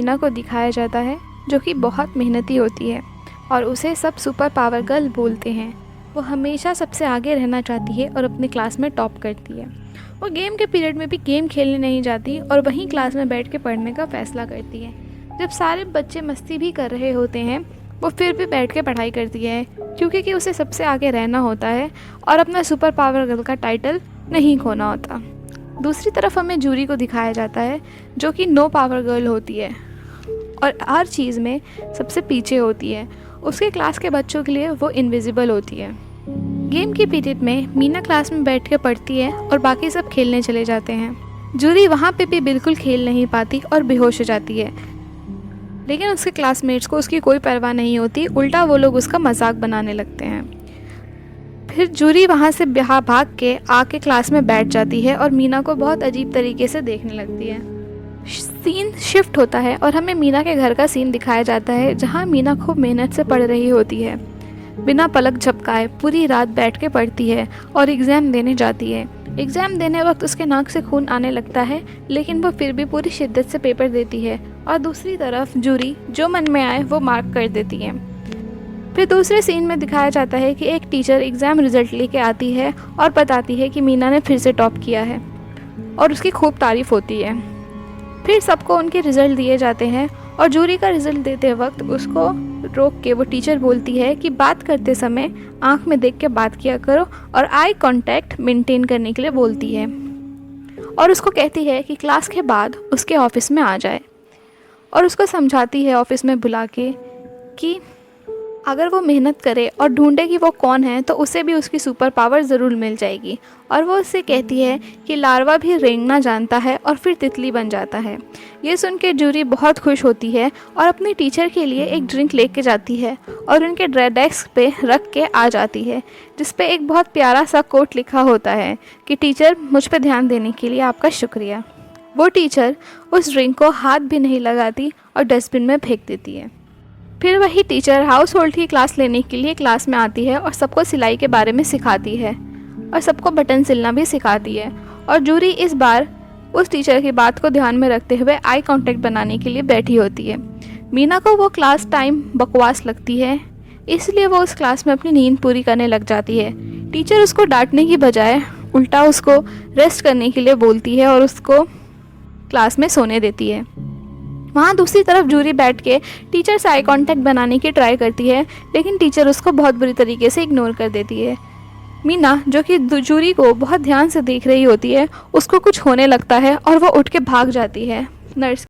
मीना को दिखाया जाता है जो कि बहुत मेहनती होती है और उसे सब सुपर पावर गर्ल बोलते हैं। वो हमेशा सबसे आगे रहना चाहती है और अपने क्लास में टॉप करती है। वो गेम के पीरियड में भी गेम खेलने नहीं जाती और वहीं क्लास में बैठ के पढ़ने का फ़ैसला करती है। जब सारे बच्चे मस्ती भी कर रहे होते हैं वो फिर भी बैठ के पढ़ाई करती है क्योंकि कि उसे सबसे आगे रहना होता है और अपना सुपर पावर गर्ल का टाइटल नहीं खोना होता। दूसरी तरफ हमें जूरी को दिखाया जाता है जो कि नो पावर गर्ल होती है और हर चीज़ में सबसे पीछे होती है। उसके क्लास के बच्चों के लिए वो इनविजिबल होती है। गेम की पीरियड में मीना क्लास में बैठ के पढ़ती है और बाकी सब खेलने चले जाते हैं। जूरी वहाँ पे भी बिल्कुल खेल नहीं पाती और बेहोश हो जाती है, लेकिन उसके क्लासमेट्स को उसकी कोई परवाह नहीं होती, उल्टा वो लोग उसका मजाक बनाने लगते हैं। फिर जूरी वहाँ से भाग के आके क्लास में बैठ जाती है और मीना को बहुत अजीब तरीके से देखने लगती है। सीन शिफ्ट होता है और हमें मीना के घर का सीन दिखाया जाता है जहाँ मीना खूब मेहनत से पढ़ रही होती है। बिना पलक झपकाए पूरी रात बैठ के पढ़ती है और एग्ज़ाम देने जाती है। एग्ज़ाम देने वक्त उसके नाक से खून आने लगता है, लेकिन वो फिर भी पूरी शिद्दत से पेपर देती है और दूसरी तरफ जूरी जो मन में आए वो मार्क कर देती है। फिर दूसरे सीन में दिखाया जाता है कि एक टीचर एग्ज़ाम रिज़ल्ट लेके आती है और बताती है कि मीना ने फिर से टॉप किया है और उसकी खूब तारीफ़ होती है। फिर सबको उनके रिज़ल्ट दिए जाते हैं और जूरी का रिज़ल्ट देते वक्त उसको रोक के वो टीचर बोलती है कि बात करते समय आंख में देख के बात किया करो और आई कांटेक्ट मेंटेन करने के लिए बोलती है और उसको कहती है कि क्लास के बाद उसके ऑफिस में आ जाए और उसको समझाती है ऑफिस में बुला के कि अगर वो मेहनत करे और ढूंढे कि वो कौन है तो उसे भी उसकी सुपर पावर ज़रूर मिल जाएगी। और वो उससे कहती है कि लार्वा भी रेंगना जानता है और फिर तितली बन जाता है। ये सुन के जूरी बहुत खुश होती है और अपनी टीचर के लिए एक ड्रिंक लेके जाती है और उनके डेस्क पे रख के आ जाती है, जिस पे एक बहुत प्यारा सा कोट लिखा होता है कि टीचर मुझ पे ध्यान देने के लिए आपका शुक्रिया। वो टीचर उस ड्रिंक को हाथ भी नहीं लगाती और डस्टबिन में फेंक देती है। फिर वही टीचर हाउस होल्ड की क्लास लेने के लिए क्लास में आती है और सबको सिलाई के बारे में सिखाती है और सबको बटन सिलना भी सिखाती है। और जूरी इस बार उस टीचर की बात को ध्यान में रखते हुए आई कांटेक्ट बनाने के लिए बैठी होती है। मीना को वो क्लास टाइम बकवास लगती है, इसलिए वो उस क्लास में अपनी नींद पूरी करने लग जाती है। टीचर उसको डांटने की बजाय उल्टा उसको रेस्ट करने के लिए बोलती है और उसको क्लास में सोने देती है। वहाँ दूसरी तरफ जूरी बैठ के टीचर से आई कांटेक्ट बनाने की ट्राई करती है, लेकिन टीचर उसको बहुत बुरी तरीके से इग्नोर कर देती है। मीना जो कि जूरी को बहुत ध्यान से देख रही होती है, उसको कुछ होने लगता है और वो उठ के भाग जाती है नर्स